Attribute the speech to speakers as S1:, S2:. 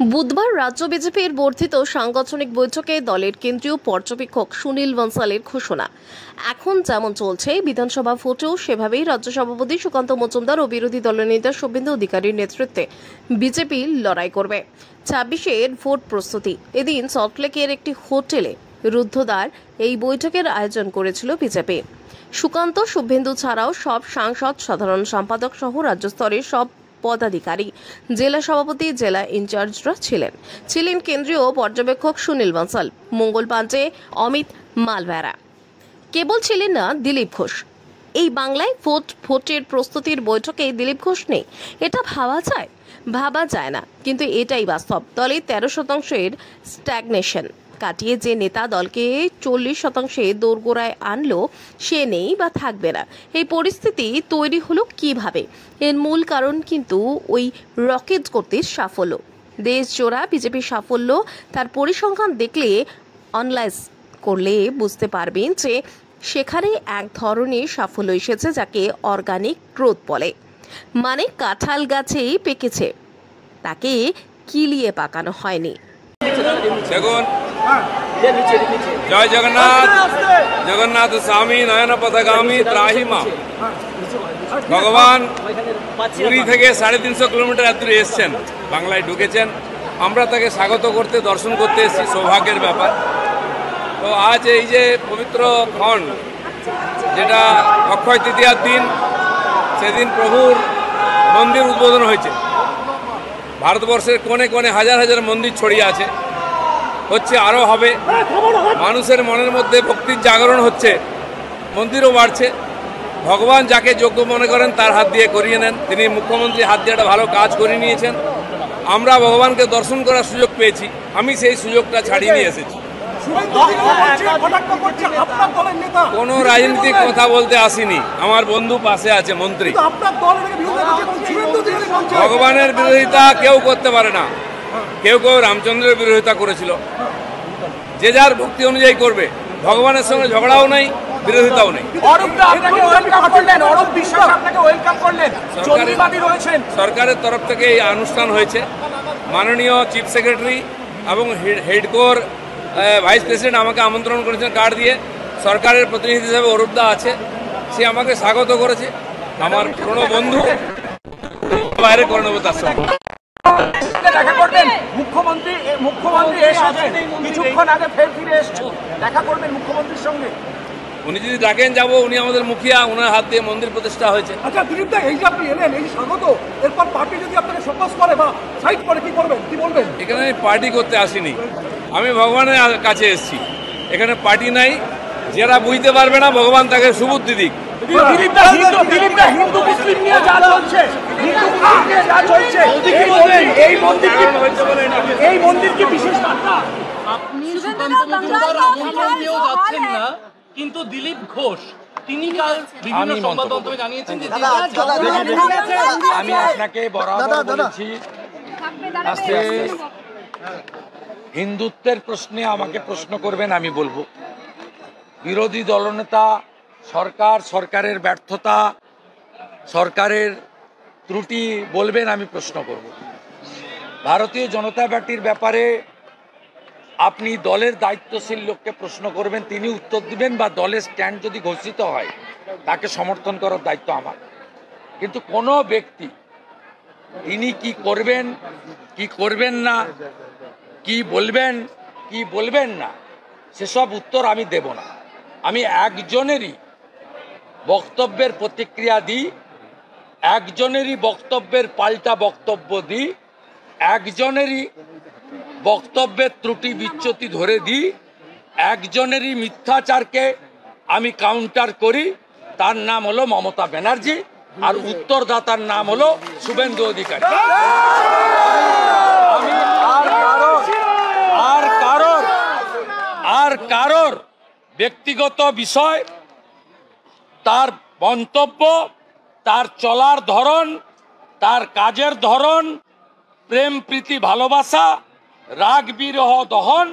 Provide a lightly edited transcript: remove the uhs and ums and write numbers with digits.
S1: বুধবার রাজ্য বিজেপির বর্ধিত সাংগঠনিক বৈঠকে দলের কেন্দ্রীয় পর্যবেক্ষক সুনীল বনসালের ঘোষণা। এখন যেমন চলছে বিধানসভা ভোটেও সেভাবেই রাজ্য সভাপতি সুকান্ত মজুমদার ও বিরোধী দলনেতা শুভেন্দু অধিকারীর নেতৃত্বে বিজেপি লড়াই করবে। ২৬-এর ভোট প্রস্তুতি। এদিন সল্টলেকের একটি হোটেলে রুদ্ধদ্বার এই বৈঠকের আয়োজন করেছিল বিজেপি। সুকান্ত, শুভেন্দু ছাড়াও সব সাংসদ, সাধারণ সম্পাদক সহ রাজ্য স্তরের সব পদাধিকারী, জেলা সভাপতি, জেলা ইনচার্জরা ছিলেন কেন্দ্রীয় পর্যবেক্ষক সুনীল বনসাল, মঙ্গল পাণ্ডে, অমিত মালভেরা। কেবল ছিলেন না দিলীপ ঘোষ। এই বাংলায় ভোটের প্রস্তুতির বৈঠকে দিলীপ ঘোষ নেই, এটা ভাবা যায় না, কিন্তু এটাই বাস্তব। দলে 13% স্ট্যাগনেশন কাটিয়ে যে নেতা দলকে 40% দোরগোড়ায় আনলো, সে নেই বা থাকবে না। এই পরিস্থিতি তৈরি হলো কিভাবে? এর মূল কারণ কিন্তু ওই রকেট গতির সাফল্য। দেশ জোড়া বিজেপির সাফল্য তার পরিসংখ্যান দেখলে, অ্যানালাইজ করলে বুঝতে পারবেন যে সেখানে এক ধরনের সাফল্য এসেছে যাকে অর্গানিক গ্রোথ বলে। মানে কাঁঠাল গাছেই পেকেছে, তাকে কিলিয়ে পাকানো হয়নি।
S2: দেখুন, জয় জগন্নাথ। জগন্নাথ স্বামী নয়ন পথগামী ত্রাহি মা। ভগবান পুরী থেকে 350 কিলোমিটার দূরে এসছেন, বাংলায় ঢুকেছেন। আমরা তাকে স্বাগত করতে, দর্শন করতে এসেছি, সৌভাগ্যের ব্যাপার। তো আজ এই যে পবিত্র ক্ষণ, যেটা অক্ষয় তৃতীয়ার দিন, সেদিন প্রভুর মন্দির উদ্বোধন হয়েছে। ভারতবর্ষের কোণে কোণে হাজার হাজার মন্দির ছড়িয়ে আছে, হচ্ছে, আরও হবে। মানুষের মনের মধ্যে ভক্তির জাগরণ হচ্ছে, মন্দিরও বাড়ছে। ভগবান যাকে যোগ্য মনে করেন তার হাত দিয়ে করিয়ে নেন। তিনি মুখ্যমন্ত্রী হাত দিয়ে একটা ভালো কাজ করে নিয়েছেন। আমরা ভগবানকে দর্শন করার সুযোগ পেয়েছি, আমি সেই সুযোগটা ছাড়িয়ে নিয়ে এসেছি। কোনো রাজনীতিক কথা বলতে আসিনি, আমার বন্ধু পাশে আছে, মন্ত্রী। ভগবানের বিরোধিতা কেউ করতে পারে না। কেউ রামচন্দ্রের বিরোধিতা করেছিল, যে যার ভক্তি অনুযায়ী করবে। ভগবানের সঙ্গে ঝগড়াও নেই, বিরোধিতাও নেই। সরকারের তরফ থেকে এই অনুষ্ঠান হয়েছে। মাননীয় চিফ সেক্রেটারি এবং হেডকোর ভাইস প্রেসিডেন্ট আমাকে আমন্ত্রণ করেছেন কার্ড দিয়ে। সরকারের প্রতিনিধি হিসেবে অরূপদা আছে, সে আমাকে স্বাগত করেছে। আমার পুরনো বন্ধু, বাইরে করে নেবো তার সঙ্গে।
S3: দেখা করবেন মুখ্যমন্ত্রী কিছুক্ষণ আগে ফিরে এসেছেন, দেখা করবেন মুখ্যমন্ত্রীর সঙ্গে।
S2: উনি যদি ডাকেন যাবো, উনি আমাদের মুখিয়া, ওনার হাত দিয়ে মন্দির প্রতিষ্ঠা হয়েছে।
S3: আচ্ছা দিলীপ দা, এই যে আপনি এলেন, এই স্বাগত, এরপর পার্টি যদি আপনাকে ফোকাস করে বা সাইড করে কি করবেন, কি বলবেন?
S2: এখানে আমি পার্টি করতে আসিনি, আমি ভগবানের কাছে এসেছি। এখানে পার্টি নাই। যারা বুঝতে পারবে না, ভগবান তাকে সুবুদ্ধি দিক।
S3: হিন্দু মুসলিম নিয়ে যা চলছে, এই মন্দির কি বিশেষ বার্তা?
S4: আপনি সুকান্ত মজুমদার আমন্ত্রণ দিয়েও যাচ্ছেন না, কিন্তু দিলীপ ঘোষ তিনি কাল বিভিন্ন সংবাদ মাধ্যমে জানিয়েছেন যে
S5: আমি আপনাকে বরাবর বলেছি, আজকে হিন্দুত্বের প্রশ্নে আমাকে প্রশ্ন করবেন, আমি বলবো। বিরোধী দলনেতা, সরকারের ব্যর্থতা, সরকারের ত্রুটি বলবেন, আমি প্রশ্ন করব। ভারতীয় জনতা পার্টির ব্যাপারে আপনি দলের দায়িত্বশীল লোককে প্রশ্ন করবেন, তিনি উত্তর দিবেন, বা দলের স্ট্যান্ড যদি ঘোষিত হয় তাকে সমর্থন করার দায়িত্ব আমার। কিন্তু কোনো ব্যক্তি তিনি কি করবেন, কি করবেন না, কি বলবেন না, সেসব উত্তর আমি দেব না। আমি একজনেরই বক্তব্যের প্রতিক্রিয়া দিই, একজনেরই বক্তব্যের পাল্টা বক্তব্য দিই, একজনেরই বক্তব্যের ত্রুটি বিচ্যুতি ধরে দিই, একজনেরই মিথ্যাচারকে আমি কাউন্টার করি। তার নাম হলো মমতা ব্যানার্জি, আর উত্তরদাতার নাম হলো শুভেন্দু অধিকারী। আমি আর কারোর ব্যক্তিগত বিষয়, তার মন্তব্য, তার চলার ধরন, তার কাজের ধরন, প্রেম প্রীতি ভালোবাসা, রাগ বিরহ দহন